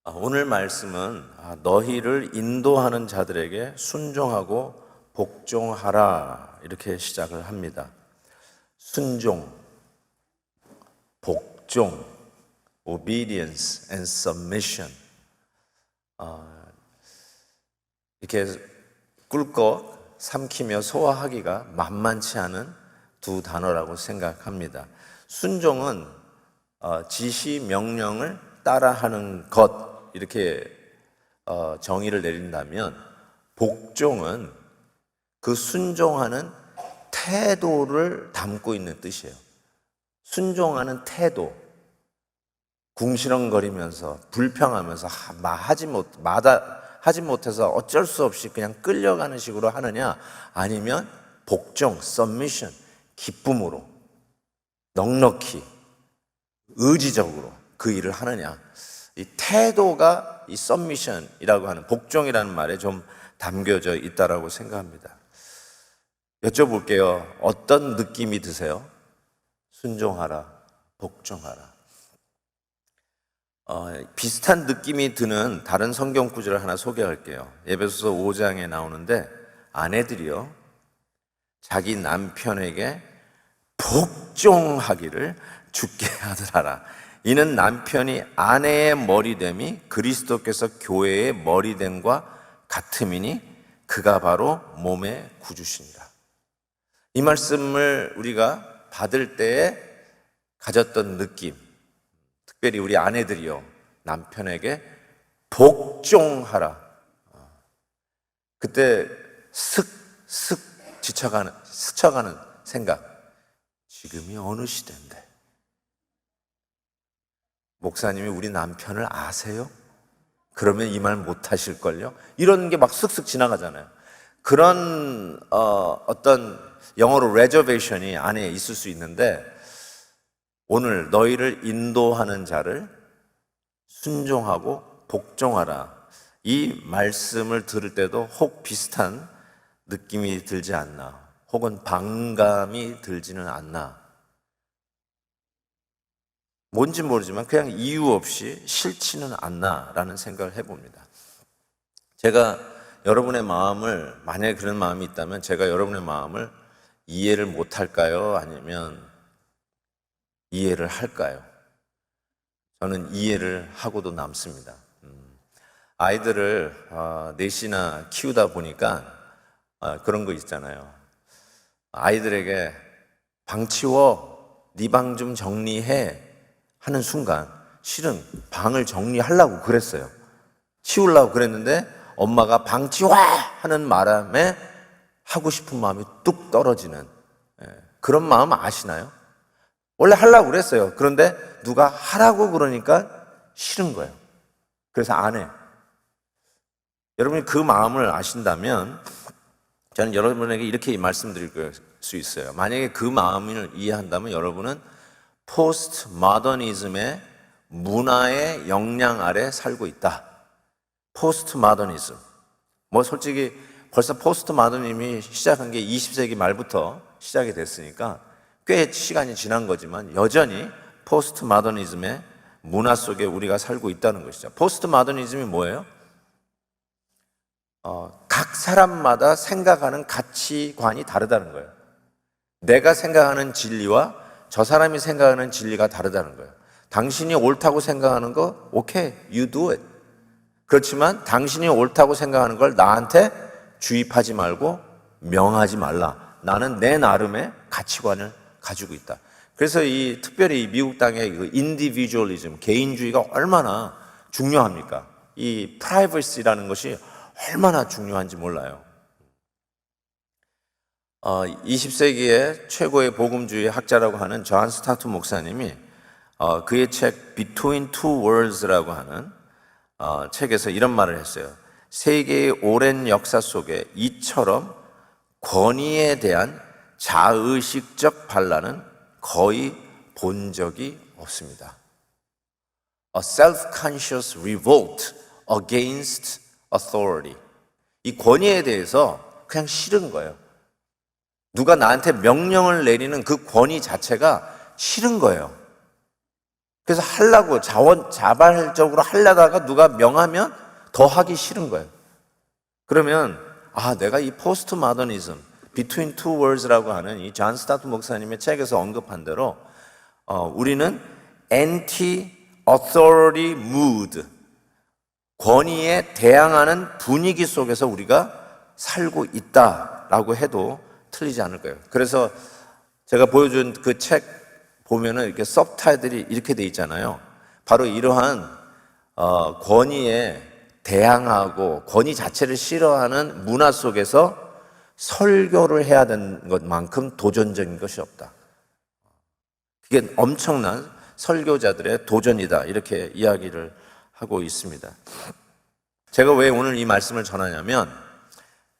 오늘 말씀은 너희를 인도하는 자들에게 순종하고 복종하라 이렇게 시작을 합니다. 순종, 복종, obedience and submission. 이렇게 꿀꺽 삼키며 소화하기가 만만치 않은 두 단어라고 생각합니다. 순종은 지시 명령을 따라하는 것 이렇게 정의를 내린다면, 복종은 그 순종하는 태도를 담고 있는 뜻이에요. 순종하는 태도, 궁시렁거리면서 불평하면서 하지 못해서 어쩔 수 없이 그냥 끌려가는 식으로 하느냐, 아니면 복종, submission, 기쁨으로 넉넉히 의지적으로 그 일을 하느냐, 이 태도가 이 submission이라고 하는 복종이라는 말에 좀 담겨져 있다라고 생각합니다. 여쭤볼게요. 어떤 느낌이 드세요? 순종하라, 복종하라. 비슷한 느낌이 드는 다른 성경 구절을 하나 소개할게요. 에베소서 5장에 나오는데, 아내들이요 자기 남편에게 복종하기를 주께 하더라. 이는 남편이 아내의 머리됨이 그리스도께서 교회의 머리됨과 같음이니 그가 바로 몸의 구주시니라. 이 말씀을 우리가 받을 때에 가졌던 느낌, 특별히 우리 아내들이요 남편에게 복종하라. 그때 스쳐가는 생각, 지금이 어느 시대인데 목사님이 우리 남편을 아세요? 그러면 이 말 못하실걸요? 이런 게 막 쓱쓱 지나가잖아요. 그런 어떤 영어로 reservation이 안에 있을 수 있는데, 오늘 너희를 인도하는 자를 순종하고 복종하라, 이 말씀을 들을 때도 혹 비슷한 느낌이 들지 않나, 혹은 반감이 들지는 않나. 뭔지 모르지만 그냥 이유 없이 싫지는 않나라는 생각을 해봅니다. 제가 여러분의 마음을, 만약에 그런 마음이 있다면 제가 여러분의 마음을 이해를 못할까요? 아니면 이해를 할까요? 저는 이해를 하고도 남습니다. 아이들을 넷이나 키우다 보니까 그런 거 있잖아요. 아이들에게 방 치워, 네 방 좀 정리해 하는 순간 실은 방을 정리하려고 그랬어요. 치우려고 그랬는데 엄마가 방 치워 하는 바람에 하고 싶은 마음이 뚝 떨어지는, 그런 마음 아시나요? 원래 하려고 그랬어요. 그런데 누가 하라고 그러니까 싫은 거예요. 그래서 안 해. 여러분이 그 마음을 아신다면 저는 여러분에게 이렇게 말씀드릴 수 있어요. 만약에 그 마음을 이해한다면 여러분은 포스트 모더니즘의 문화의 영향 아래 살고 있다. 포스트 모더니즘. 솔직히 벌써 포스트 모더니즘이 시작한 게 20세기 말부터 시작이 됐으니까 꽤 시간이 지난 거지만 여전히 포스트 모더니즘의 문화 속에 우리가 살고 있다는 것이죠. 포스트 모더니즘이 뭐예요? 각 사람마다 생각하는 가치관이 다르다는 거예요. 내가 생각하는 진리와 저 사람이 생각하는 진리가 다르다는 거예요. 당신이 옳다고 생각하는 거, 오케이, you do it. 그렇지만 당신이 옳다고 생각하는 걸 나한테 주입하지 말고 명하지 말라. 나는 내 나름의 가치관을 가지고 있다. 그래서 특별히 미국 땅의 인디비주얼리즘, 개인주의가 얼마나 중요합니까? 이 프라이버시라는 것이 얼마나 중요한지 몰라요. 20세기의 최고의 복음주의 학자라고 하는 존 스타트 목사님이 그의 책 Between Two Worlds라고 하는 책에서 이런 말을 했어요. 세계의 오랜 역사 속에 이처럼 권위에 대한 자의식적 반란은 거의 본 적이 없습니다. A self-conscious revolt against authority. 이 권위에 대해서 그냥 싫은 거예요. 누가 나한테 명령을 내리는 그 권위 자체가 싫은 거예요. 그래서 하려고 자발적으로 하려다가 누가 명하면 더 하기 싫은 거예요. 그러면 내가 이 포스트 모더니즘, Between Two Worlds라고 하는 이 존 스타트 목사님의 책에서 언급한 대로 우리는 anti-authority mood, 권위에 대항하는 분위기 속에서 우리가 살고 있다라고 해도 틀리지 않을 거예요. 그래서 제가 보여준 그 책 보면은 이렇게 서브타이틀이 이렇게 돼 있잖아요. 바로 이러한 권위에 대항하고 권위 자체를 싫어하는 문화 속에서 설교를 해야 되는 것만큼 도전적인 것이 없다. 그게 엄청난 설교자들의 도전이다. 이렇게 이야기를 하고 있습니다. 제가 왜 오늘 이 말씀을 전하냐면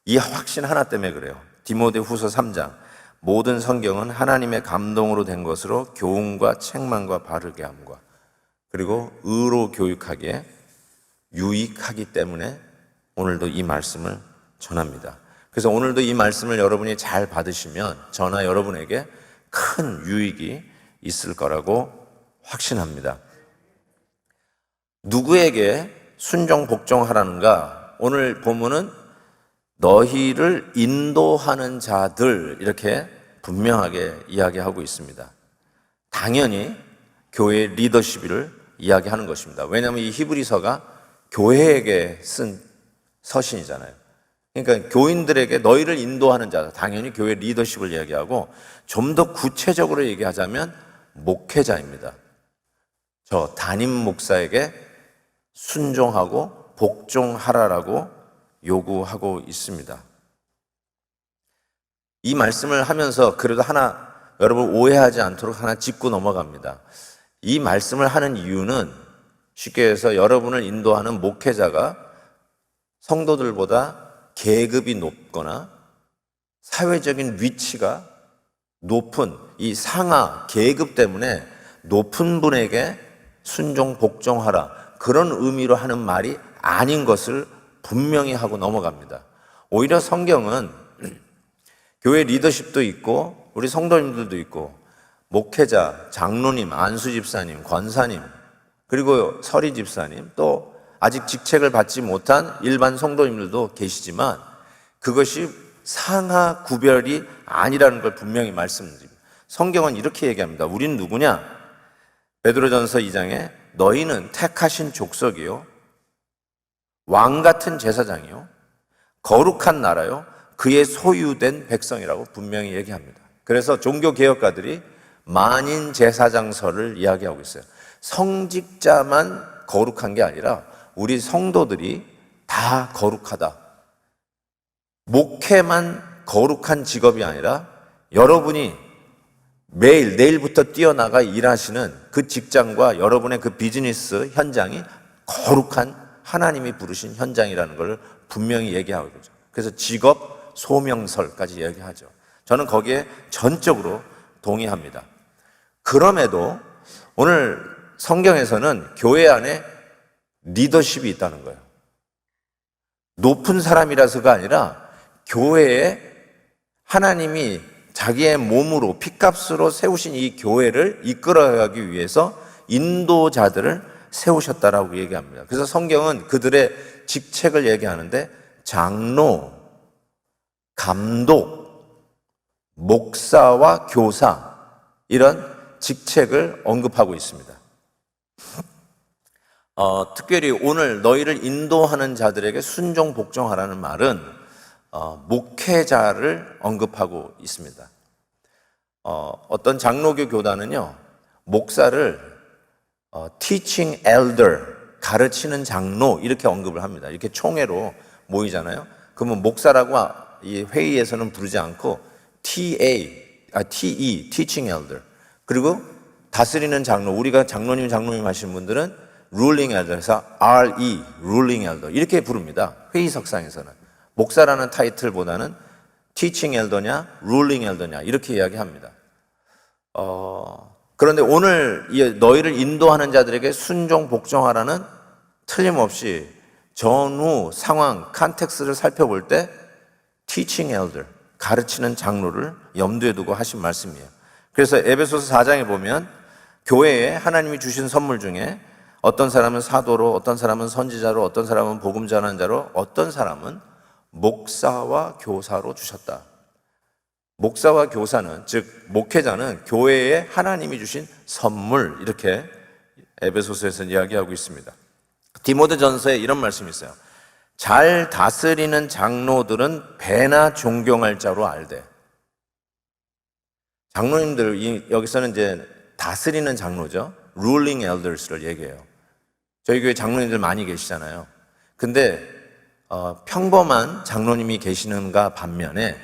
이 확신 하나 때문에 그래요. 디모데후서 3장 모든 성경은 하나님의 감동으로 된 것으로 교훈과 책망과 바르게 함과 그리고 의로 교육하기에 유익하기 때문에 오늘도 이 말씀을 전합니다. 그래서 오늘도 이 말씀을 여러분이 잘 받으시면 저나 여러분에게 큰 유익이 있을 거라고 확신합니다. 누구에게 순종 복종하라는가? 오늘 본문은 너희를 인도하는 자들 이렇게 분명하게 이야기하고 있습니다. 당연히 교회의 리더십을 이야기하는 것입니다. 왜냐하면 이 히브리서가 교회에게 쓴 서신이잖아요. 그러니까 교인들에게 너희를 인도하는 자, 당연히 교회 리더십을 이야기하고 좀 더 구체적으로 얘기하자면 목회자입니다. 저 담임 목사에게 순종하고 복종하라라고 요구하고 있습니다. 이 말씀을 하면서 그래도 하나 여러분 오해하지 않도록 하나 짚고 넘어갑니다. 이 말씀을 하는 이유는 쉽게 해서 여러분을 인도하는 목회자가 성도들보다 계급이 높거나 사회적인 위치가 높은 이 상하 계급 때문에 높은 분에게 순종 복종하라 그런 의미로 하는 말이 아닌 것을 분명히 하고 넘어갑니다. 오히려 성경은 교회 리더십도 있고 우리 성도님들도 있고 목회자, 장로님, 안수 집사님, 권사님 그리고 서리 집사님 또 아직 직책을 받지 못한 일반 성도님들도 계시지만 그것이 상하 구별이 아니라는 걸 분명히 말씀드립니다. 성경은 이렇게 얘기합니다. 우린 누구냐? 베드로전서 2장에 너희는 택하신 족속이요 왕 같은 제사장이요 거룩한 나라요 그의 소유된 백성이라고 분명히 얘기합니다. 그래서 종교개혁가들이 만인 제사장설을 이야기하고 있어요. 성직자만 거룩한 게 아니라 우리 성도들이 다 거룩하다. 목회만 거룩한 직업이 아니라 여러분이 매일 내일부터 뛰어나가 일하시는 그 직장과 여러분의 그 비즈니스 현장이 거룩한 하나님이 부르신 현장이라는 걸 분명히 얘기하고 있죠. 그래서 직업 소명설까지 얘기하죠. 저는 거기에 전적으로 동의합니다. 그럼에도 오늘 성경에서는 교회 안에 리더십이 있다는 거예요. 높은 사람이라서가 아니라 교회에 하나님이 자기의 몸으로 피값으로 세우신 이 교회를 이끌어가기 위해서 인도자들을 세우셨다라고 얘기합니다. 그래서 성경은 그들의 직책을 얘기하는데 장로, 감독, 목사와 교사 이런 직책을 언급하고 있습니다. 특별히 오늘 너희를 인도하는 자들에게 순종 복종하라는 말은 목회자를 언급하고 있습니다. 어떤 장로교 교단은요 목사를 teaching elder 가르치는 장로 이렇게 언급을 합니다. 이렇게 총회로 모이잖아요. 그러면 목사라고 이 회의에서는 부르지 않고 TE teaching elder 그리고 다스리는 장로 우리가 장로님 하시는 분들은 ruling elder에서 RE ruling elder 이렇게 부릅니다. 회의석상에서는 목사라는 타이틀보다는 teaching elder냐 ruling elder냐 이렇게 이야기합니다. 그런데 오늘 너희를 인도하는 자들에게 순종 복종하라는 틀림없이 전후 상황 컨텍스트를 살펴볼 때 teaching elder 가르치는 장로를 염두에 두고 하신 말씀이에요. 그래서 에베소서 4장에 보면 교회에 하나님이 주신 선물 중에 어떤 사람은 사도로, 어떤 사람은 선지자로, 어떤 사람은 복음 전하는 자로, 어떤 사람은 목사와 교사로 주셨다. 목사와 교사는, 즉 목회자는 교회에 하나님이 주신 선물, 이렇게 에베소서에서 이야기하고 있습니다. 디모데전서에 이런 말씀이 있어요. 잘 다스리는 장로들은 배나 존경할 자로 알되. 장로님들, 여기서는 이제 다스리는 장로죠. ruling elders를 얘기해요. 저희 교회 장로님들 많이 계시잖아요. 근데 평범한 장로님이 계시는가 반면에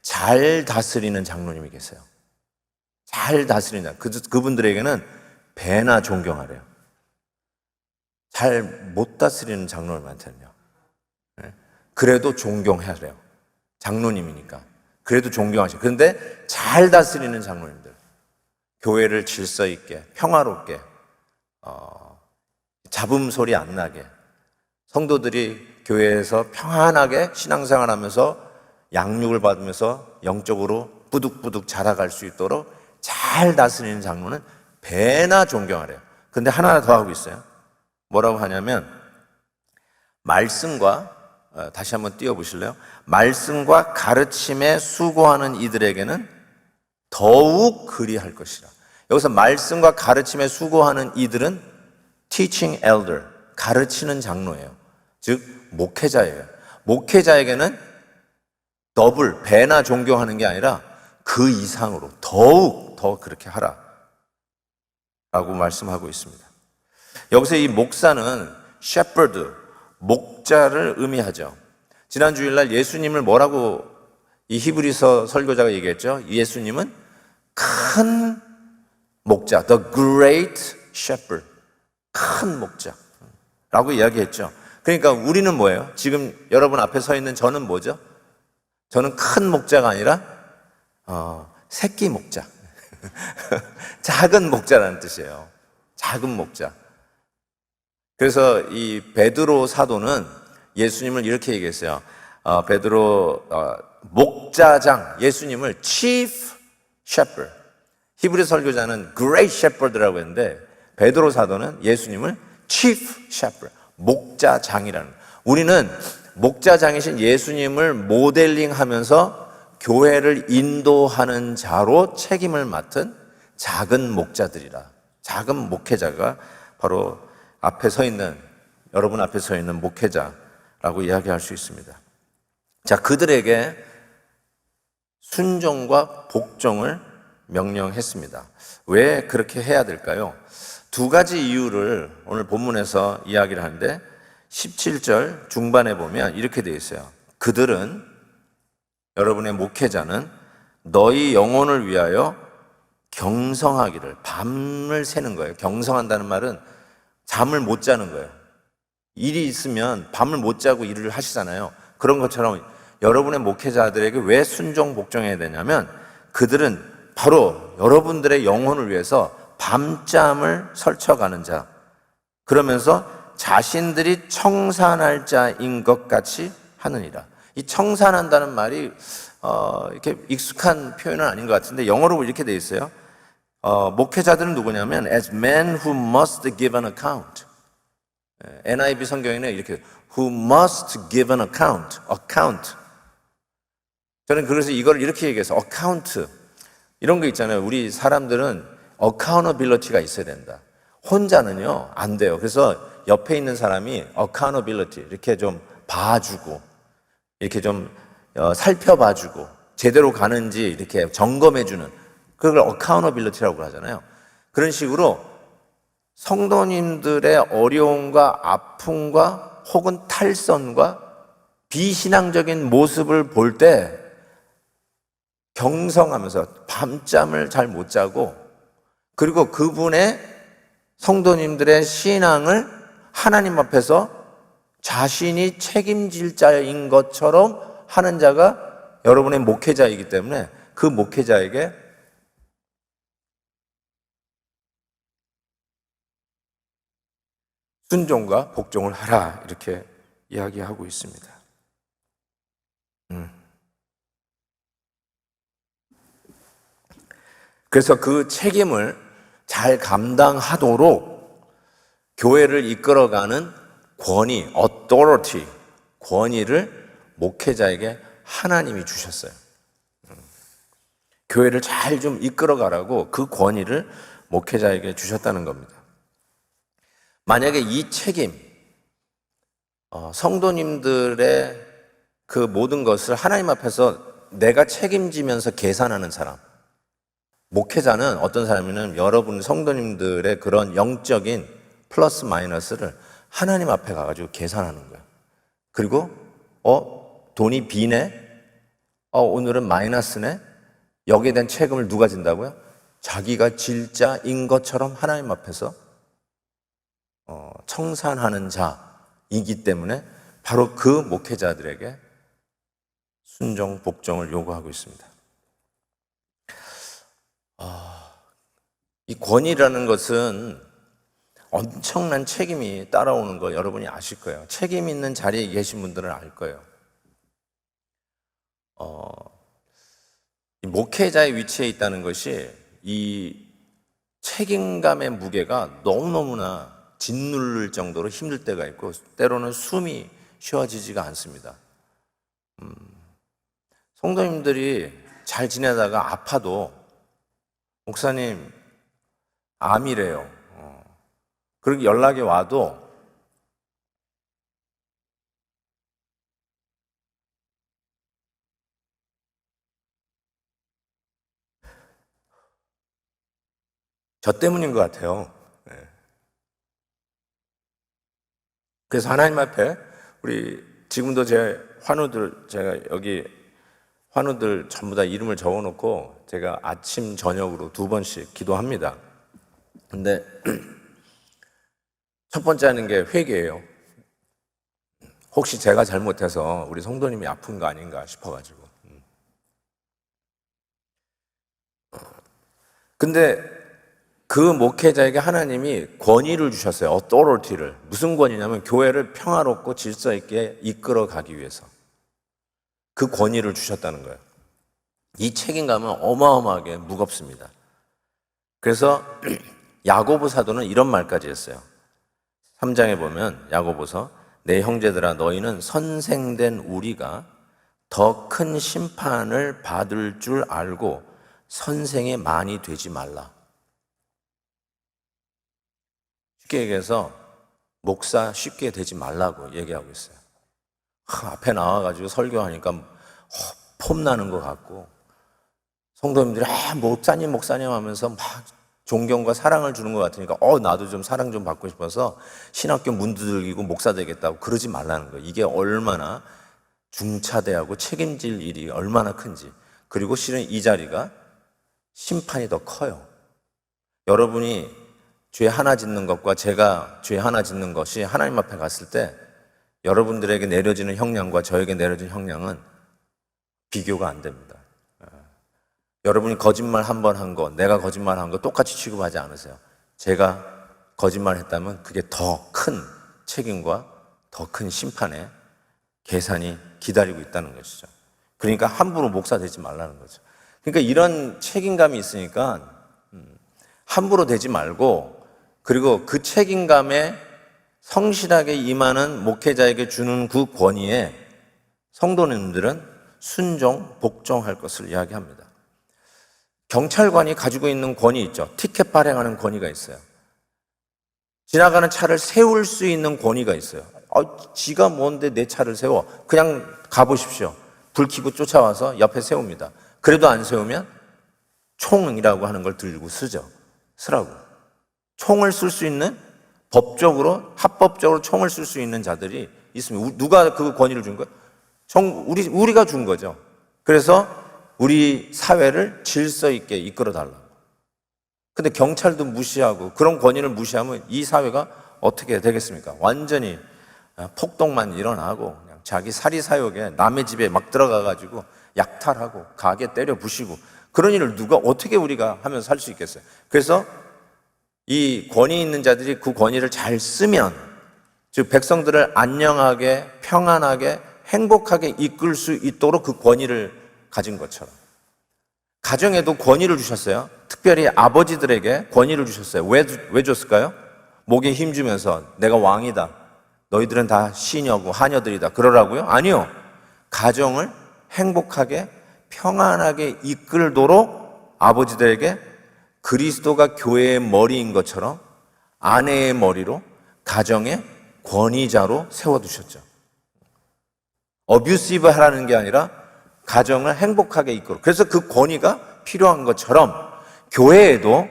잘 다스리는 장로님이 계세요. 잘 다스리는 그분들에게는 배나 존경하래요. 잘 못 다스리는 장로님한테는요. 그래도 존경하래요. 장로님이니까. 그래도 존경하시고. 그런데 잘 다스리는 장로님들, 교회를 질서 있게, 평화롭게, 잡음 소리 안 나게, 성도들이 교회에서 평안하게 신앙생활하면서 양육을 받으면서 영적으로 뿌득뿌득 자라갈 수 있도록 잘 다스리는 장로는 배나 존경하래요. 근데 하나 더 하고 있어요. 뭐라고 하냐면, 말씀과, 다시 한번 띄워보실래요? 말씀과 가르침에 수고하는 이들에게는 더욱 그리할 것이라. 여기서 말씀과 가르침에 수고하는 이들은 teaching elder, 가르치는 장로예요. 즉 목회자예요. 목회자에게는 더블, 배나 존경하는 게 아니라 그 이상으로 더욱 더 그렇게 하라 라고 말씀하고 있습니다. 여기서 이 목사는 shepherd, 목자를 의미하죠. 지난 주일날 예수님을 뭐라고 이 히브리서 설교자가 얘기했죠? 예수님은 큰 목자, the great shepherd, 큰 목자라고 이야기했죠. 그러니까 우리는 뭐예요? 지금 여러분 앞에 서 있는 저는 뭐죠? 저는 큰 목자가 아니라 새끼 목자, 작은 목자라는 뜻이에요. 작은 목자. 그래서 이 베드로 사도는 예수님을 이렇게 얘기했어요. 베드로 목자장, 예수님을 chief shepherd. 히브리 설교자는 great shepherd라고 했는데 베드로 사도는 예수님을 chief shepherd, 목자장이라는. 우리는 목자장이신 예수님을 모델링하면서 교회를 인도하는 자로 책임을 맡은 작은 목자들이라. 작은 목회자가 바로 앞에 서 있는, 여러분 앞에 서 있는 목회자라고 이야기할 수 있습니다. 자, 그들에게 순종과 복종을 명령했습니다. 왜 그렇게 해야 될까요? 두 가지 이유를 오늘 본문에서 이야기를 하는데 17절 중반에 보면 이렇게 되어 있어요. 그들은, 여러분의 목회자는 너희 영혼을 위하여 경성하기를, 밤을 새는 거예요. 경성한다는 말은 잠을 못 자는 거예요. 일이 있으면 밤을 못 자고 일을 하시잖아요. 그런 것처럼 여러분의 목회자들에게 왜 순종 복종해야 되냐면 그들은 바로 여러분들의 영혼을 위해서 밤잠을 설쳐가는 자, 그러면서 자신들이 청산할 자인 것 같이 하느니라. 이 청산한다는 말이 이렇게 익숙한 표현은 아닌 것 같은데 영어로 이렇게 돼 있어요. 목회자들은 누구냐면 as men who must give an account. NIV 성경에는 이렇게 who must give an account. 저는 그래서 이걸 이렇게 얘기해서 account, 이런 거 있잖아요. 우리 사람들은 accountability가 있어야 된다. 혼자는요 안 돼요. 그래서 옆에 있는 사람이 accountability 이렇게 좀 봐주고, 이렇게 좀 살펴봐주고, 제대로 가는지 이렇게 점검해주는, 그걸 accountability라고 하잖아요. 그런 식으로 성도님들의 어려움과 아픔과 혹은 탈선과 비신앙적인 모습을 볼 때 경성하면서 밤잠을 잘 못 자고, 그리고 그분의 성도님들의 신앙을 하나님 앞에서 자신이 책임질 자인 것처럼 하는 자가 여러분의 목회자이기 때문에 그 목회자에게 순종과 복종을 하라, 이렇게 이야기하고 있습니다. 그래서 그 책임을 잘 감당하도록 교회를 이끌어가는 권위, authority, 권위를 목회자에게 하나님이 주셨어요. 교회를 잘 좀 이끌어가라고 그 권위를 목회자에게 주셨다는 겁니다. 만약에 이 책임, 성도님들의 그 모든 것을 하나님 앞에서 내가 책임지면서 계산하는 사람, 목회자는 어떤 사람이냐면 여러분 성도님들의 그런 영적인 플러스 마이너스를 하나님 앞에 가가지고 계산하는 거야. 그리고 돈이 비네? 오늘은 마이너스네? 여기에 대한 책임을 누가 진다고요? 자기가 질자인 것처럼 하나님 앞에서 청산하는 자이기 때문에 바로 그 목회자들에게 순종, 복종을 요구하고 있습니다. 이 권위라는 것은 엄청난 책임이 따라오는 거 여러분이 아실 거예요. 책임 있는 자리에 계신 분들은 알 거예요. 이 목회자의 위치에 있다는 것이 이 책임감의 무게가 너무너무나 짓누를 정도로 힘들 때가 있고 때로는 숨이 쉬어지지가 않습니다. 성도님들이 잘 지내다가 아파도 목사님 암이래요. 그렇게 연락이 와도 저 때문인 것 같아요. 그래서 하나님 앞에 우리 지금도 제 환우들 제가 여기 환우들 전부 다 이름을 적어놓고 제가 아침 저녁으로 2번씩 기도합니다. 근데 첫 번째 하는 게 회개예요. 혹시 제가 잘못해서 우리 성도님이 아픈 거 아닌가 싶어가지고. 근데 그 목회자에게 하나님이 권위를 주셨어요. authority를. 무슨 권위냐면 교회를 평화롭고 질서 있게 이끌어 가기 위해서 그 권위를 주셨다는 거예요. 이 책임감은 어마어마하게 무겁습니다. 그래서 야고보 사도는 이런 말까지 했어요. 3장에 보면 야고보서 내 형제들아 너희는 선생된 우리가 더 큰 심판을 받을 줄 알고 선생이 많이 되지 말라. 쉽게 얘기해서 목사 쉽게 되지 말라고 얘기하고 있어요. 앞에 나와가지고 설교하니까 폼나는 것 같고 성도님들이 목사님 하면서 막 존경과 사랑을 주는 것 같으니까 나도 좀 사랑 좀 받고 싶어서 신학교 문 두들기고 목사 되겠다고 그러지 말라는 거예요. 이게 얼마나 중차대하고 책임질 일이 얼마나 큰지. 그리고 실은 이 자리가 심판이 더 커요. 여러분이 죄 하나 짓는 것과 제가 죄 하나 짓는 것이 하나님 앞에 갔을 때 여러분들에게 내려지는 형량과 저에게 내려지는 형량은 비교가 안 됩니다. 여러분이 거짓말 한 번 한 거, 내가 거짓말 한 거 똑같이 취급하지 않으세요. 제가 거짓말 했다면 그게 더 큰 책임과 더 큰 심판의 계산이 기다리고 있다는 것이죠. 그러니까 함부로 목사 되지 말라는 거죠. 그러니까 이런 책임감이 있으니까 함부로 되지 말고 그리고 그 책임감에 성실하게 임하는 목회자에게 주는 그 권위에 성도님들은 순종, 복종할 것을 이야기합니다. 경찰관이 가지고 있는 권위 있죠. 티켓 발행하는 권위가 있어요. 지나가는 차를 세울 수 있는 권위가 있어요. 지가 뭔데 내 차를 세워? 그냥 가보십시오. 불 켜고 쫓아와서 옆에 세웁니다. 그래도 안 세우면 총이라고 하는 걸 들고 쓰라고. 총을 쓸 수 있는 법적으로 합법적으로 총을 쓸 수 있는 자들이 있습니다. 누가 그 권위를 준 거예요? 우리가 준 거죠. 그래서 우리 사회를 질서 있게 이끌어 달라고. 근데 경찰도 무시하고 그런 권위를 무시하면 이 사회가 어떻게 되겠습니까? 완전히 폭동만 일어나고 그냥 자기 사리사욕에 남의 집에 막 들어가가지고 약탈하고 가게 때려 부시고 그런 일을 누가 어떻게 우리가 하면서 살 수 있겠어요? 그래서 이 권위 있는 자들이 그 권위를 잘 쓰면 즉 백성들을 안녕하게 평안하게 행복하게 이끌 수 있도록 그 권위를 가진 것처럼 가정에도 권위를 주셨어요. 특별히 아버지들에게 권위를 주셨어요. 왜 줬을까요? 목에 힘주면서 내가 왕이다. 너희들은 다 시녀고 하녀들이다. 그러라고요? 아니요. 가정을 행복하게 평안하게 이끌도록 아버지들에게 그리스도가 교회의 머리인 것처럼 아내의 머리로 가정의 권위자로 세워두셨죠. 어뷰시브 하라는 게 아니라 가정을 행복하게 이끌어. 그래서 그 권위가 필요한 것처럼 교회에도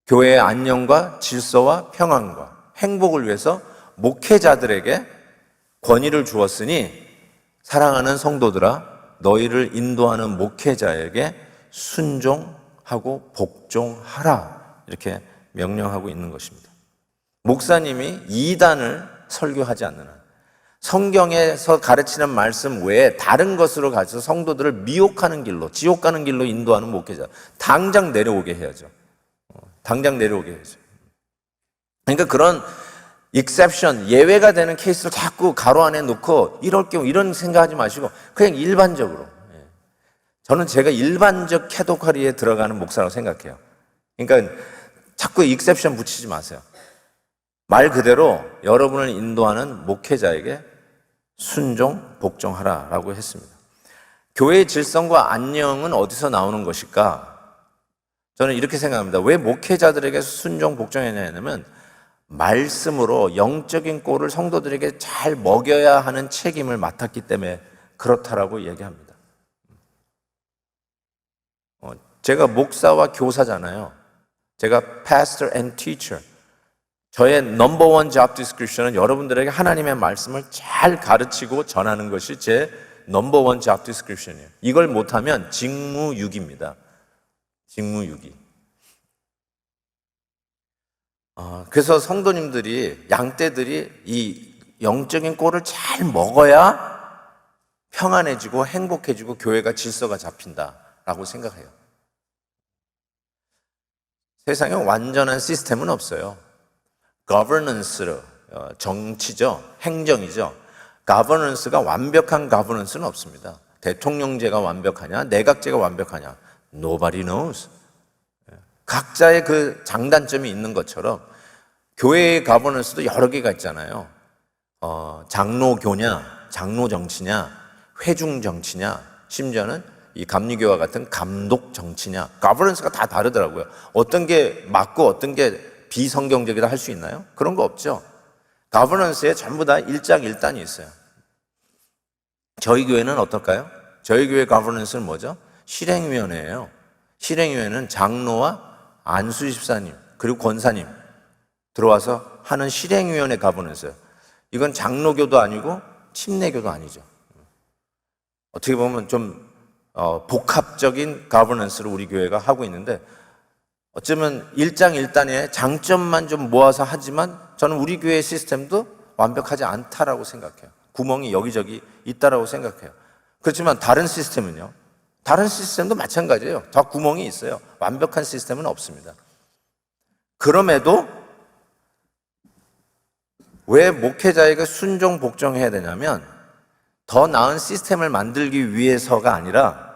교회의 안녕과 질서와 평안과 행복을 위해서 목회자들에게 권위를 주었으니 사랑하는 성도들아 너희를 인도하는 목회자에게 순종하고 복종하라 이렇게 명령하고 있는 것입니다. 목사님이 이단을 설교하지 않는 한 성경에서 가르치는 말씀 외에 다른 것으로 가서 성도들을 미혹하는 길로 지옥 가는 길로 인도하는 목회자 당장 내려오게 해야죠. 당장 내려오게 해야죠. 그러니까 그런 exception, 예외가 되는 케이스를 자꾸 가로 안에 놓고 이럴 경우 이런 생각하지 마시고 그냥 일반적으로 저는 제가 일반적 캐도카리에 들어가는 목사라고 생각해요. 그러니까 자꾸 exception 붙이지 마세요. 말 그대로 여러분을 인도하는 목회자에게 순종, 복종하라라고 했습니다. 교회의 질성과 안녕은 어디서 나오는 것일까? 저는 이렇게 생각합니다. 왜 목회자들에게 순종, 복종했냐면 말씀으로 영적인 꼴을 성도들에게 잘 먹여야 하는 책임을 맡았기 때문에 그렇다라고 얘기합니다. 제가 목사와 교사잖아요. 제가 pastor and teacher. 저의 넘버 원 job description은 여러분들에게 하나님의 말씀을 잘 가르치고 전하는 것이 제 넘버 원 job description이에요. 이걸 못하면 직무유기입니다. 직무유기. 그래서 성도님들이, 양떼들이 이 영적인 꼴을 잘 먹어야 평안해지고 행복해지고 교회가 질서가 잡힌다라고 생각해요. 세상에 완전한 시스템은 없어요. governance, 정치죠. 행정이죠. governance가 완벽한 governance는 없습니다. 대통령제가 완벽하냐, 내각제가 완벽하냐, nobody knows. 각자의 그 장단점이 있는 것처럼 교회의 governance도 여러 개가 있잖아요. 장로교냐, 장로정치냐, 회중정치냐, 심지어는 이 감리교와 같은 감독정치냐, governance가 다 다르더라고요. 어떤 게 맞고 어떤 게 비성경적이다 할 수 있나요? 그런 거 없죠. governance에 전부 다 일장일단이 있어요. 저희 교회는 어떨까요? 저희 교회 governance는 뭐죠? 실행위원회예요. 실행위원회는 장로와 안수집사님 그리고 권사님 들어와서 하는 실행위원회 governance예요. 이건 장로교도 아니고 침례교도 아니죠. 어떻게 보면 좀 복합적인 governance를 우리 교회가 하고 있는데 어쩌면 일장일단의 장점만 좀 모아서 하지만 저는 우리 교회의 시스템도 완벽하지 않다라고 생각해요. 구멍이 여기저기 있다라고 생각해요. 그렇지만 다른 시스템은요. 다른 시스템도 마찬가지예요. 다 구멍이 있어요. 완벽한 시스템은 없습니다. 그럼에도 왜 목회자에게 순종 복종해야 되냐면 더 나은 시스템을 만들기 위해서가 아니라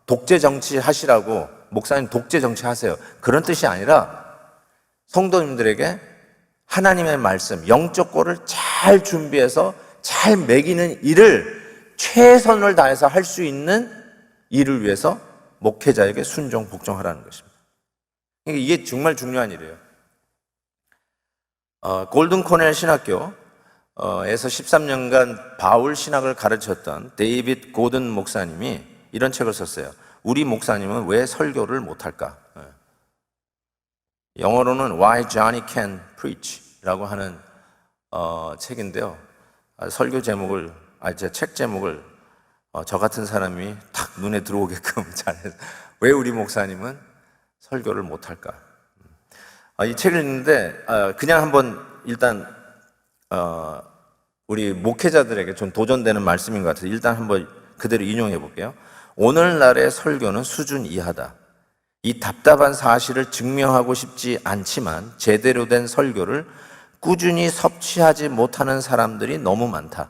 독재 정치 하시라고 목사님 독재 정치 하세요. 그런 뜻이 아니라 성도님들에게 하나님의 말씀, 영적 꼴을 잘 준비해서 잘 먹이는 일을 최선을 다해서 할 수 있는 일을 위해서 목회자에게 순종, 복종하라는 것입니다. 이게 정말 중요한 일이에요. 골든 코넬 신학교에서 13년간 바울 신학을 가르쳤던 데이빗 고든 목사님이 이런 책을 썼어요. 우리 목사님은 왜 설교를 못할까? 영어로는 Why Johnny Can Preach 라고 하는 책인데요. 설교 제목을, 제 책 제목을 저 같은 사람이 딱 눈에 들어오게끔 잘해서 왜 우리 목사님은 설교를 못할까? 이 책을 읽는데 그냥 한번 일단 우리 목회자들에게 좀 도전되는 말씀인 것 같아서 일단 한번 그대로 인용해 볼게요. 오늘날의 설교는 수준 이하다. 이 답답한 사실을 증명하고 싶지 않지만 제대로 된 설교를 꾸준히 섭취하지 못하는 사람들이 너무 많다.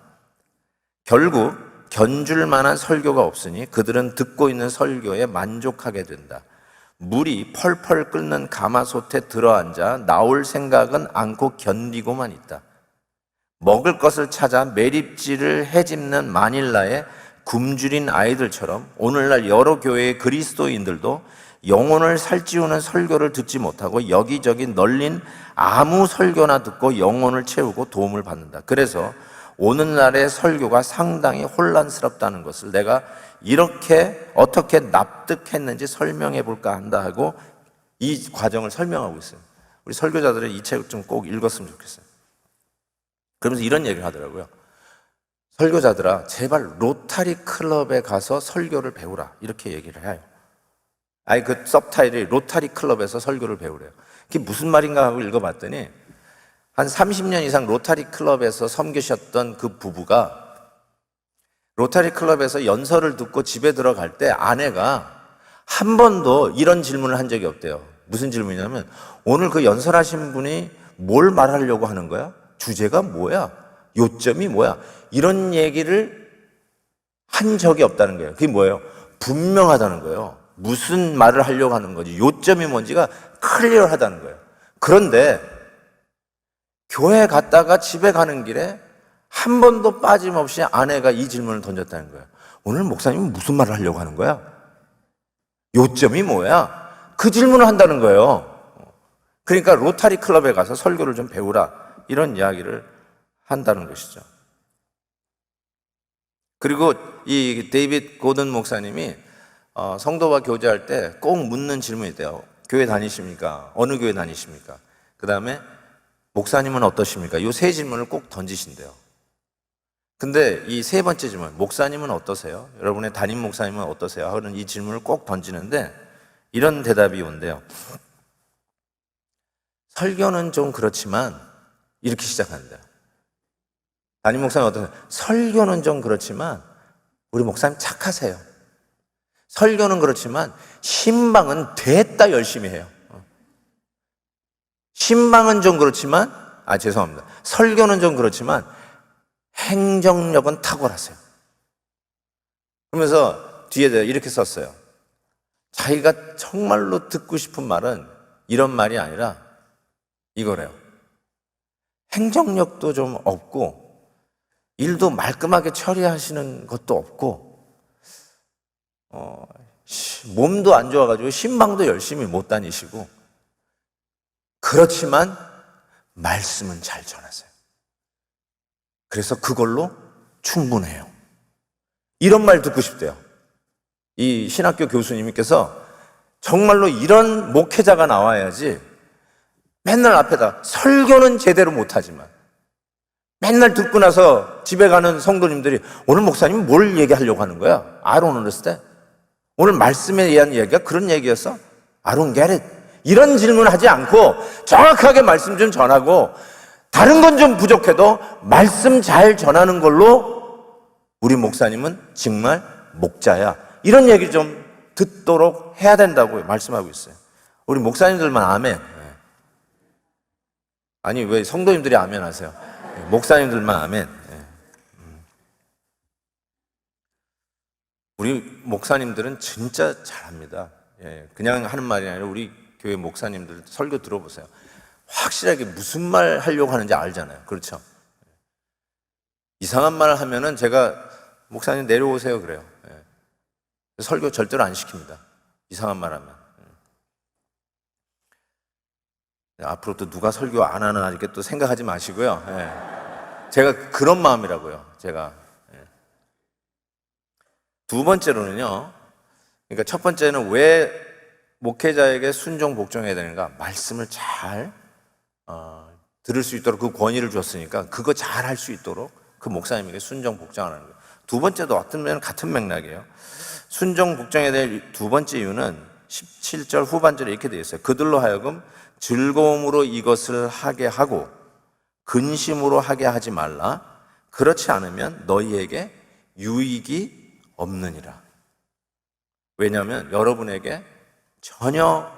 결국 견줄 만한 설교가 없으니 그들은 듣고 있는 설교에 만족하게 된다. 물이 펄펄 끓는 가마솥에 들어앉아 나올 생각은 않고 견디고만 있다. 먹을 것을 찾아 매립지를 헤집는 마닐라의 굶주린 아이들처럼 오늘날 여러 교회의 그리스도인들도 영혼을 살찌우는 설교를 듣지 못하고 여기저기 널린 아무 설교나 듣고 영혼을 채우고 도움을 받는다. 그래서 오늘날의 설교가 상당히 혼란스럽다는 것을 내가 이렇게 어떻게 납득했는지 설명해 볼까 한다 하고 이 과정을 설명하고 있어요. 우리 설교자들은 이 책을 좀 꼭 읽었으면 좋겠어요. 그러면서 이런 얘기를 하더라고요. 설교자들아, 제발 로타리 클럽에 가서 설교를 배우라. 이렇게 얘기를 해요. 아니, 그 서브타이틀이 로타리 클럽에서 설교를 배우래요. 그게 무슨 말인가 하고 읽어봤더니 한 30년 이상 로타리 클럽에서 섬기셨던 그 부부가 로타리 클럽에서 연설을 듣고 집에 들어갈 때 아내가 한 번도 이런 질문을 한 적이 없대요. 무슨 질문이냐면, 오늘 그 연설하신 분이 뭘 말하려고 하는 거야? 주제가 뭐야? 요점이 뭐야? 이런 얘기를 한 적이 없다는 거예요. 그게 뭐예요? 분명하다는 거예요. 무슨 말을 하려고 하는 거지, 요점이 뭔지가 클리어하다는 거예요. 그런데 교회 갔다가 집에 가는 길에 한 번도 빠짐없이 아내가 이 질문을 던졌다는 거예요. 오늘 목사님은 무슨 말을 하려고 하는 거야? 요점이 뭐야? 그 질문을 한다는 거예요. 그러니까 로타리 클럽에 가서 설교를 좀 배우라, 이런 이야기를 한다는 것이죠. 그리고 이 데이빗 고든 목사님이 성도와 교제할 때 꼭 묻는 질문이 있대요. 교회 다니십니까? 어느 교회 다니십니까? 그 다음에 목사님은 어떠십니까? 이 세 질문을 꼭 던지신대요. 근데 이 세 번째 질문, 목사님은 어떠세요? 여러분의 담임 목사님은 어떠세요? 하는 이 질문을 꼭 던지는데 이런 대답이 온대요. 설교는 좀 그렇지만, 이렇게 시작한대요. 담임 목사님 어떠세요? 설교는 좀 그렇지만 우리 목사님 착하세요. 설교는 그렇지만 신방은 됐다 열심히 해요. 신방은 좀 그렇지만, 죄송합니다. 설교는 좀 그렇지만 행정력은 탁월하세요. 그러면서 뒤에 이렇게 썼어요. 자기가 정말로 듣고 싶은 말은 이런 말이 아니라 이거래요. 행정력도 좀 없고 일도 말끔하게 처리하시는 것도 없고 몸도 안 좋아가지고 신방도 열심히 못 다니시고, 그렇지만 말씀은 잘 전하세요. 그래서 그걸로 충분해요. 이런 말 듣고 싶대요. 이 신학교 교수님께서 정말로 이런 목회자가 나와야지, 맨날 앞에다 설교는 제대로 못하지만 맨날 듣고 나서 집에 가는 성도님들이 오늘 목사님 뭘 얘기하려고 하는 거야? I don't understand. 오늘 말씀에 대한 얘기가 그런 얘기였어? I don't get it. 이런 질문을 하지 않고 정확하게 말씀 좀 전하고, 다른 건 좀 부족해도 말씀 잘 전하는 걸로 우리 목사님은 정말 목자야, 이런 얘기 좀 듣도록 해야 된다고 말씀하고 있어요. 우리 목사님들만 아멘. 아니, 왜 성도님들이 아멘 하세요? 목사님들만 아멘. 우리 목사님들은 진짜 잘합니다. 그냥 하는 말이 아니라 우리 교회 목사님들 설교 들어보세요. 확실하게 무슨 말 하려고 하는지 알잖아요. 그렇죠? 이상한 말 하면은 제가 목사님 내려오세요 그래요. 설교 절대로 안 시킵니다. 이상한 말 하면. 앞으로 또 누가 설교 안 하나 이렇게 또 생각하지 마시고요. 제가 그런 마음이라고요. 제가. 두 번째로는요. 그러니까 첫 번째는 왜 목회자에게 순종 복종해야 되는가? 말씀을 잘 들을 수 있도록 그 권위를 줬으니까 그거 잘 할 수 있도록 그 목사님에게 순종 복종하는 거예요. 두 번째도 같은 맥락이에요. 순종 복종해야 될 두 번째 이유는 17절 후반절에 이렇게 되어 있어요. 그들로 하여금 즐거움으로 이것을 하게 하고 근심으로 하게 하지 말라. 그렇지 않으면 너희에게 유익이 없느니라. 왜냐하면 여러분에게 전혀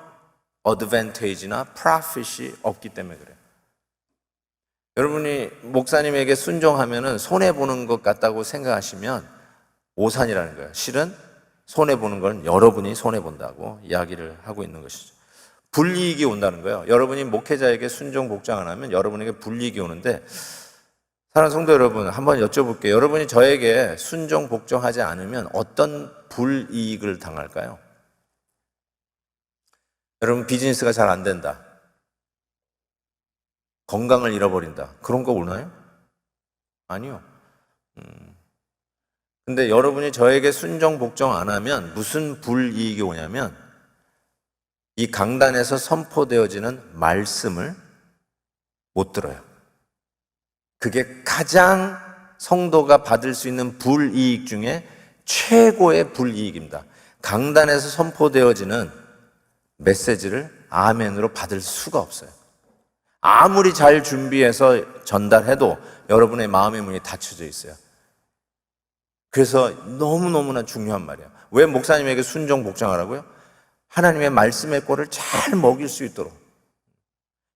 어드밴테이지나 프로핏이 없기 때문에 그래요. 여러분이 목사님에게 순종하면 손해보는 것 같다고 생각하시면 오산이라는 거예요. 실은 손해보는 건 여러분이 손해본다고 이야기를 하고 있는 것이죠. 불이익이 온다는 거예요. 여러분이 목회자에게 순종 복종 안 하면 여러분에게 불이익이 오는데, 사랑하는 성도 여러분, 한번 여쭤볼게요. 여러분이 저에게 순종 복종하지 않으면 어떤 불이익을 당할까요? 여러분, 비즈니스가 잘 안 된다, 건강을 잃어버린다, 그런 거 오나요? 아니요. 근데 여러분이 저에게 순종 복종 안 하면 무슨 불이익이 오냐면, 이 강단에서 선포되어지는 말씀을 못 들어요. 그게 가장 성도가 받을 수 있는 불이익 중에 최고의 불이익입니다. 강단에서 선포되어지는 메시지를 아멘으로 받을 수가 없어요. 아무리 잘 준비해서 전달해도 여러분의 마음의 문이 닫혀져 있어요. 그래서 너무너무나 중요한 말이에요. 왜 목사님에게 순종 복종하라고요? 하나님의 말씀의 꼴을 잘 먹일 수 있도록,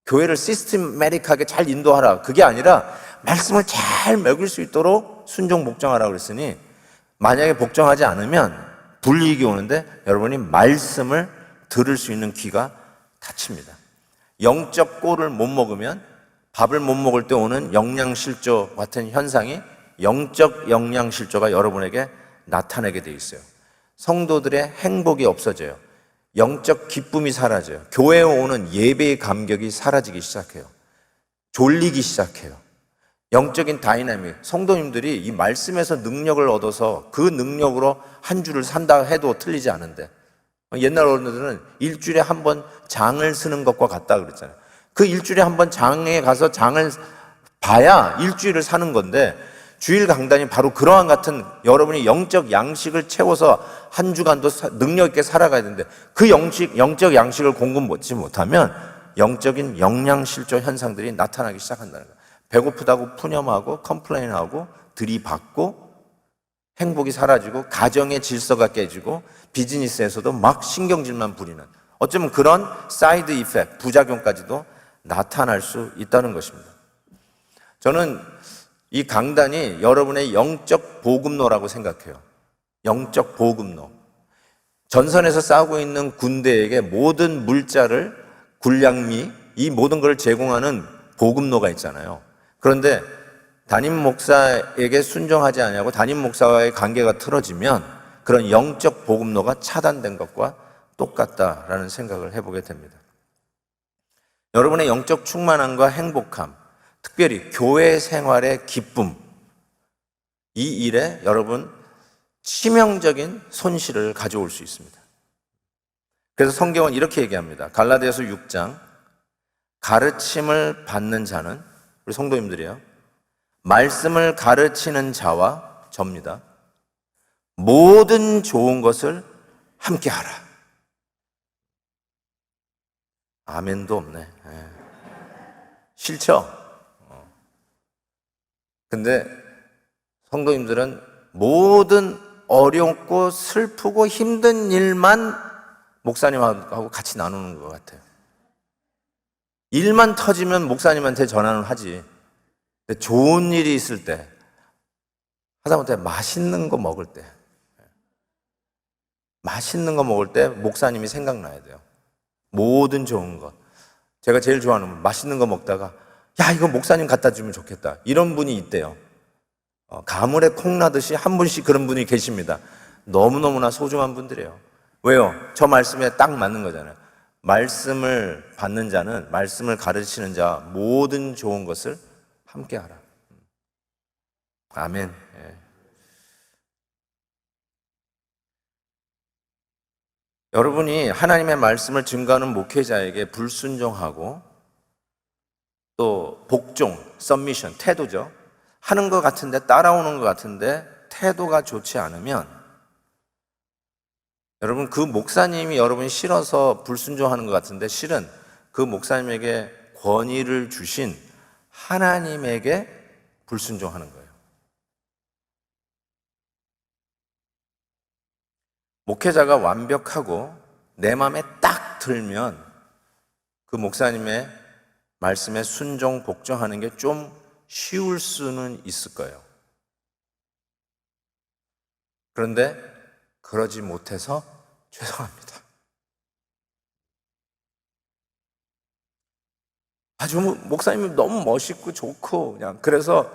교회를 시스템매틱하게 잘 인도하라, 그게 아니라 말씀을 잘 먹일 수 있도록 순종 복종하라고 그랬으니, 만약에 복종하지 않으면 불이익이 오는데 여러분이 말씀을 들을 수 있는 귀가 닫힙니다. 영적 꼴을 못 먹으면, 밥을 못 먹을 때 오는 영양실조 같은 현상이 영적 영양실조가 여러분에게 나타나게 돼 있어요. 성도들의 행복이 없어져요. 영적 기쁨이 사라져요. 교회에 오는 예배의 감격이 사라지기 시작해요. 졸리기 시작해요. 영적인 다이나믹, 성도님들이 이 말씀에서 능력을 얻어서 그 능력으로 한 주를 산다 해도 틀리지 않은데, 옛날 어른들은 일주일에 한 번 장을 쓰는 것과 같다 그랬잖아요. 그 일주일에 한 번 장에 가서 장을 봐야 일주일을 사는 건데, 주일 강단이 바로 그러한 같은, 여러분이 영적 양식을 채워서 한 주간도 능력 있게 살아가야 되는데, 그 영적 양식을 공급받지 못하면 영적인 영양실조 현상들이 나타나기 시작한다는 거예요. 배고프다고 푸념하고 컴플레인하고 들이받고 행복이 사라지고 가정의 질서가 깨지고 비즈니스에서도 막 신경질만 부리는, 어쩌면 그런 사이드 이펙트, 부작용까지도 나타날 수 있다는 것입니다. 저는 이 강단이 여러분의 영적 보급로라고 생각해요. 영적 보급로. 전선에서 싸우고 있는 군대에게 모든 물자를, 군량미, 이 모든 걸 제공하는 보급로가 있잖아요. 그런데 담임 목사에게 순종하지 않냐고 담임 목사와의 관계가 틀어지면 그런 영적 보급로가 차단된 것과 똑같다라는 생각을 해보게 됩니다. 여러분의 영적 충만함과 행복함, 특별히 교회 생활의 기쁨, 이 일에 여러분 치명적인 손실을 가져올 수 있습니다. 그래서 성경은 이렇게 얘기합니다. 갈라디아서 6장, 가르침을 받는 자는, 우리 성도님들이요, 말씀을 가르치는 자와 접니다. 모든 좋은 것을 함께 하라. 아멘도 없네. 싫죠? 근데 성도님들은 모든 어렵고 슬프고 힘든 일만 목사님하고 같이 나누는 것 같아요. 일만 터지면 목사님한테 전화는 하지. 근데 좋은 일이 있을 때, 하다못해 맛있는 거 먹을 때, 목사님이 생각나야 돼요. 모든 좋은 것. 제가 제일 좋아하는 건, 맛있는 거 먹다가 야, 이거 목사님 갖다 주면 좋겠다, 이런 분이 있대요. 가물에 콩 나듯이 한 분씩 그런 분이 계십니다. 너무너무나 소중한 분들이에요. 왜요? 저 말씀에 딱 맞는 거잖아요. 말씀을 받는 자는, 말씀을 가르치는 자, 모든 좋은 것을 함께 하라. 아멘. 여러분이 하나님의 말씀을 증거하는 목회자에게 불순종하고 또 복종, 서미션, 태도죠, 하는 것 같은데, 따라오는 것 같은데 태도가 좋지 않으면, 여러분 그 목사님이 여러분이 싫어서 불순종하는 것 같은데 실은 그 목사님에게 권위를 주신 하나님에게 불순종하는 거예요. 목회자가 완벽하고 내 마음에 딱 들면 그 목사님의 말씀에 순종, 복종하는 게 좀 쉬울 수는 있을 거예요. 그런데 그러지 못해서 죄송합니다. 아주 목사님이 너무 멋있고 좋고 그냥 그래서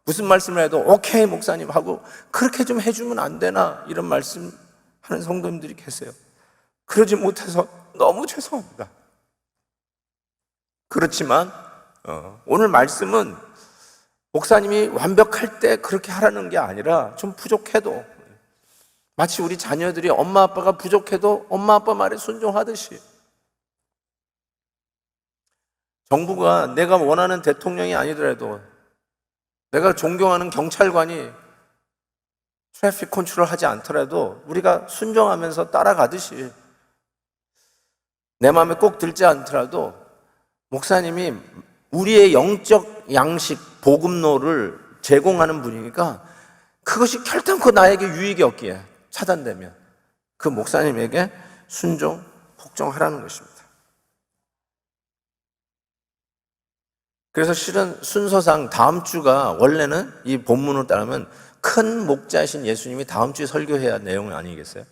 무슨 말씀을 해도 오케이 목사님 하고 그렇게 좀 해주면 안 되나 이런 말씀 하는 성도님들이 계세요. 그러지 못해서 너무 죄송합니다. 그렇지만 오늘 말씀은 목사님이 완벽할 때 그렇게 하라는 게 아니라 좀 부족해도 마치 우리 자녀들이 엄마 아빠가 부족해도 엄마 아빠 말에 순종하듯이 정부가 내가 원하는 대통령이 아니더라도 내가 존경하는 경찰관이 트래픽 컨트롤 하지 않더라도 우리가 순종하면서 따라가듯이 내 마음에 꼭 들지 않더라도 목사님이 우리의 영적 양식 복음로를 제공하는 분이니까 그것이 결단코 나에게 유익이 없기에 차단되면 그 목사님에게 순종, 복종하라는 것입니다. 그래서 실은 순서상 다음 주가 원래는 이 본문을 따르면 큰 목자이신 예수님이 다음 주에 설교해야 할 내용 아니겠어요?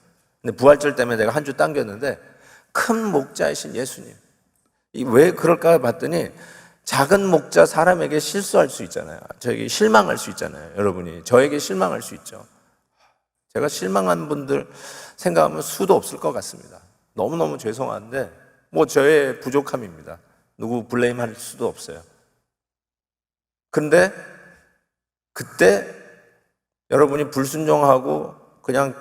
근데 부활절 때문에 내가 한 주 당겼는데 큰 목자이신 예수님 왜 그럴까 봤더니 작은 목자 사람에게 실수할 수 있잖아요. 저에게 실망할 수 있잖아요. 여러분이 저에게 실망할 수 있죠. 제가 실망한 분들 생각하면 수도 없을 것 같습니다. 너무너무 죄송한데 뭐 저의 부족함입니다. 누구 블레임할 수도 없어요. 근데 그때 여러분이 불순종하고 그냥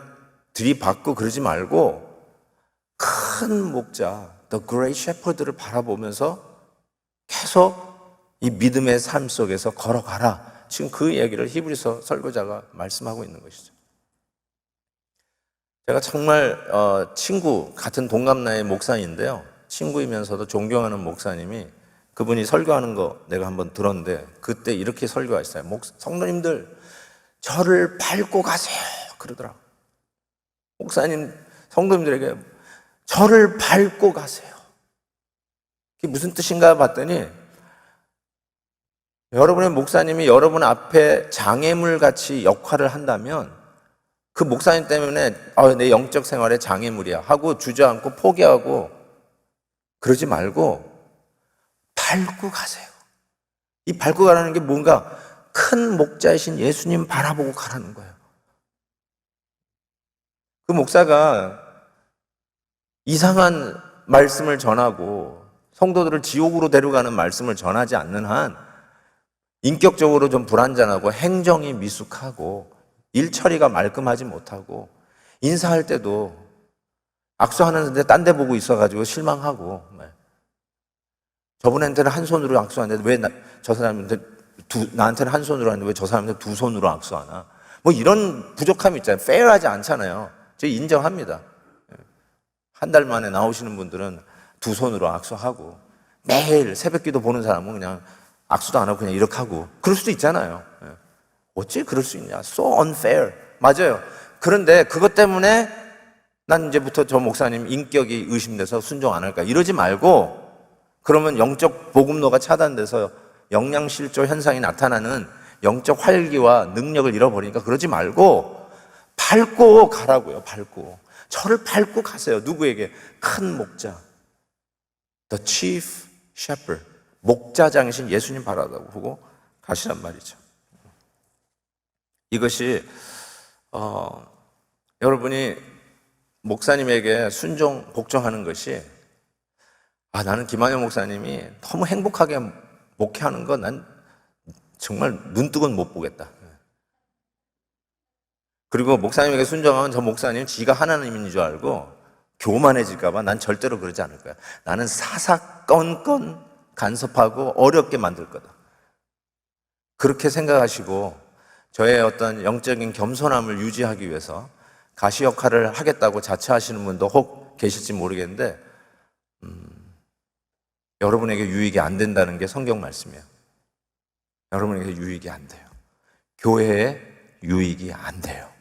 들이받고 그러지 말고 큰 목자 The Great Shepherd를 바라보면서 계속 이 믿음의 삶 속에서 걸어가라. 지금 그 얘기를 히브리서 설교자가 말씀하고 있는 것이죠. 제가 정말 친구 같은 동갑나이 목사인데요. 친구이면서도 존경하는 목사님이 그분이 설교하는 거 내가 한번 들었는데 그때 이렇게 설교하셨어요. 성도님들 저를 밟고 가세요 그러더라고요. 목사님 성도님들에게 저를 밟고 가세요. 그게 무슨 뜻인가 봤더니 여러분의 목사님이 여러분 앞에 장애물 같이 역할을 한다면 그 목사님 때문에 내 영적 생활에 장애물이야 하고 주저앉고 포기하고 그러지 말고 밟고 가세요. 이 밟고 가라는 게 뭔가 큰 목자이신 예수님 바라보고 가라는 거예요. 그 목사가 이상한 말씀을 전하고 성도들을 지옥으로 데려가는 말씀을 전하지 않는 한 인격적으로 좀 불완전하고 행정이 미숙하고 일 처리가 말끔하지 못하고 인사할 때도 악수하는데 딴 데 보고 있어가지고 실망하고 저분한테는 한 손으로 악수하는데 왜 저 사람한테 나한테는 한 손으로 하는데 왜 저 사람한테 두 손으로 악수하나 뭐 이런 부족함이 있잖아요. 페어하지 않잖아요. 제가 인정합니다. 한 달 만에 나오시는 분들은 두 손으로 악수하고 매일 새벽기도 보는 사람은 그냥 악수도 안 하고 그냥 이렇게 하고 그럴 수도 있잖아요. 어찌 그럴 수 있냐. So unfair. 맞아요. 그런데 그것 때문에 난 이제부터 저 목사님 인격이 의심돼서 순종 안 할까 이러지 말고 그러면 영적 복음로가 차단돼서 영양실조 현상이 나타나는 영적 활기와 능력을 잃어버리니까 그러지 말고 밟고 가라고요. 밟고 저를 밟고 가세요. 누구에게? 큰 목자 The Chief Shepherd 목자장이신 예수님 바라다고 보고 가시란 말이죠. 이것이 여러분이 목사님에게 순종, 복종하는 것이 나는 김한영 목사님이 너무 행복하게 목회하는 거 난 정말 눈뜨고는 못 보겠다. 그리고 목사님에게 순종하면 저 목사님 지가 하나님인 줄 알고 교만해질까 봐 난 절대로 그러지 않을 거야. 나는 사사건건 간섭하고 어렵게 만들 거다. 그렇게 생각하시고 저의 어떤 영적인 겸손함을 유지하기 위해서 가시 역할을 하겠다고 자처하시는 분도 혹 계실지 모르겠는데 여러분에게 유익이 안 된다는 게 성경 말씀이에요. 여러분에게 유익이 안 돼요. 교회에 유익이 안 돼요.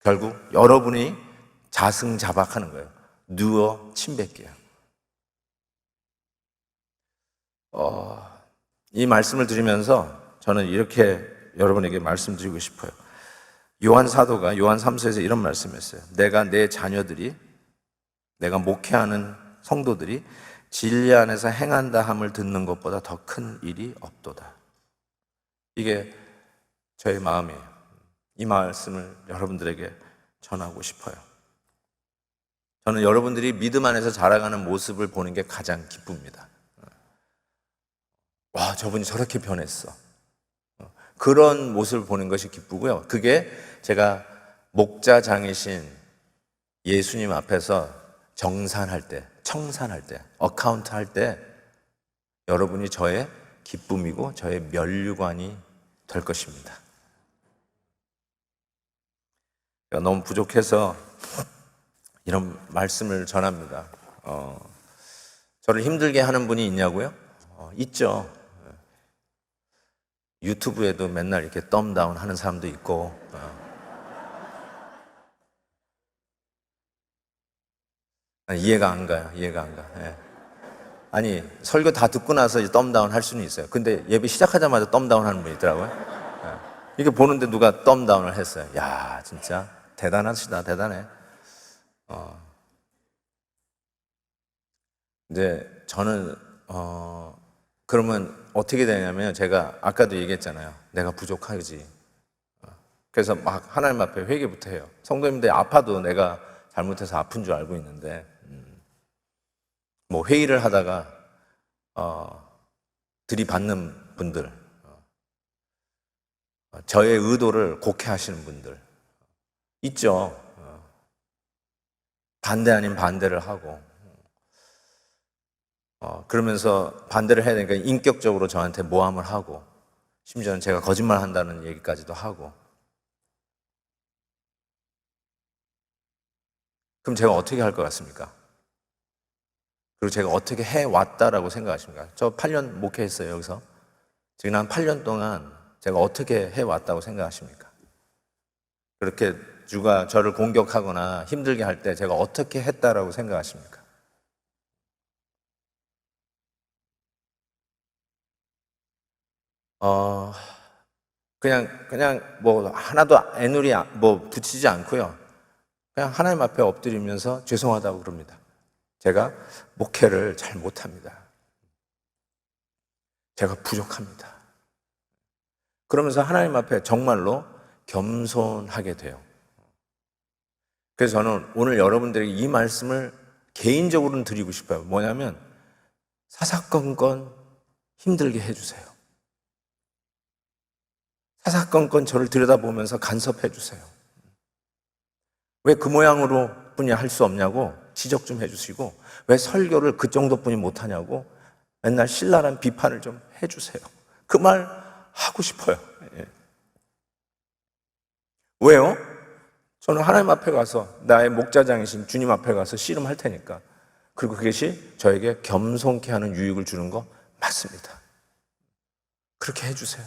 결국 여러분이 자승자박하는 거예요. 누워 침뱉기야. 이 말씀을 드리면서 저는 이렇게 여러분에게 말씀드리고 싶어요. 요한 사도가 요한 3서에서 이런 말씀했어요. 내가 내 자녀들이, 내가 목회하는 성도들이 진리 안에서 행한다 함을 듣는 것보다 더 큰 일이 없도다. 이게 저의 마음이에요. 이 말씀을 여러분들에게 전하고 싶어요. 저는 여러분들이 믿음 안에서 자라가는 모습을 보는 게 가장 기쁩니다. 와, 저분이 저렇게 변했어. 그런 모습을 보는 것이 기쁘고요. 그게 제가 목자장이신 예수님 앞에서 정산할 때, 청산할 때, 어카운트 할 때 여러분이 저의 기쁨이고 저의 면류관이 될 것입니다. 제가 너무 부족해서 이런 말씀을 전합니다. 저를 힘들게 하는 분이 있냐고요? 있죠. 유튜브에도 맨날 이렇게 덤다운 하는 사람도 있고, 이해가 안 가요. 이해가 안 가. 예. 아니, 설교 다 듣고 나서 덤다운 할 수는 있어요. 근데 예배 시작하자마자 덤다운 하는 분이 있더라고요. 예. 이게 보는데 누가 덤다운을 했어요. 야, 진짜 대단하시다, 대단해. 이제 저는, 그러면 어떻게 되냐면 제가 아까도 얘기했잖아요. 내가 부족하지. 그래서 막 하나님 앞에 회개부터 해요. 성도님들 아파도 내가 잘못해서 아픈 줄 알고 있는데, 뭐 회의를 하다가 들이받는 분들, 저의 의도를 곡해하시는 분들 있죠. 반대 아닌 반대를 하고, 그러면서 반대를 해야 되니까 인격적으로 저한테 모함을 하고, 심지어는 제가 거짓말 한다는 얘기까지도 하고. 그럼 제가 어떻게 할 것 같습니까? 그리고 제가 어떻게 해왔다라고 생각하십니까? 저 8년 목회했어요, 여기서. 지금 한 8년 동안 제가 어떻게 해왔다고 생각하십니까? 그렇게 누가 저를 공격하거나 힘들게 할 때 제가 어떻게 했다라고 생각하십니까? 그냥 뭐 하나도 애누리 뭐 붙이지 않고요. 그냥 하나님 앞에 엎드리면서 죄송하다고 그럽니다. 제가 목회를 잘 못합니다. 제가 부족합니다. 그러면서 하나님 앞에 정말로 겸손하게 돼요. 그래서 저는 오늘 여러분들에게 이 말씀을 개인적으로는 드리고 싶어요. 뭐냐면 사사건건 힘들게 해주세요. 사사건건 저를 들여다보면서 간섭해 주세요. 왜 그 모양으로 뿐이 할 수 없냐고 지적 좀 해주시고, 왜 설교를 그 정도뿐이 못하냐고 맨날 신랄한 비판을 좀 해주세요. 그 말 하고 싶어요. 예. 왜요? 저는 하나님 앞에 가서 나의 목자장이신 주님 앞에 가서 씨름할 테니까. 그리고 그것이 저에게 겸손케 하는 유익을 주는 거 맞습니다. 그렇게 해주세요.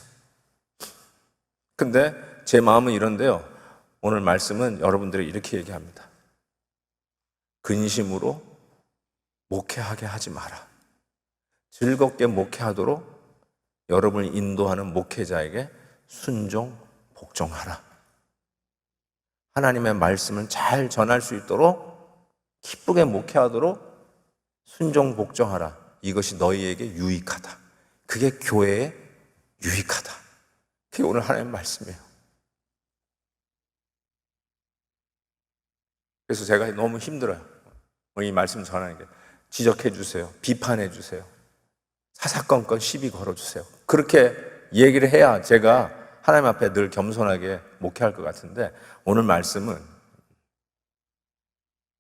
근데 제 마음은 이런데요. 오늘 말씀은 여러분들이 이렇게 얘기합니다. 근심으로 목회하게 하지 마라. 즐겁게 목회하도록 여러분을 인도하는 목회자에게 순종, 복종하라. 하나님의 말씀을 잘 전할 수 있도록 기쁘게 목회하도록 순종, 복종하라. 이것이 너희에게 유익하다. 그게 교회에 유익하다. 그게 오늘 하나님의 말씀이에요. 그래서 제가 너무 힘들어요. 이 말씀 전하는 게. 지적해 주세요. 비판해 주세요. 사사건건 시비 걸어 주세요. 그렇게 얘기를 해야 제가 하나님 앞에 늘 겸손하게 목회할 것 같은데, 오늘 말씀은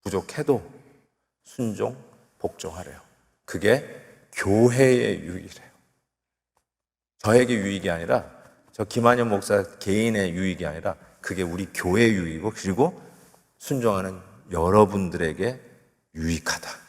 부족해도 순종, 복종하래요. 그게 교회의 유익이래요. 저에게 유익이 아니라, 저 김한현 목사 개인의 유익이 아니라 그게 우리 교회의 유익이고, 그리고 순종하는 여러분들에게 유익하다.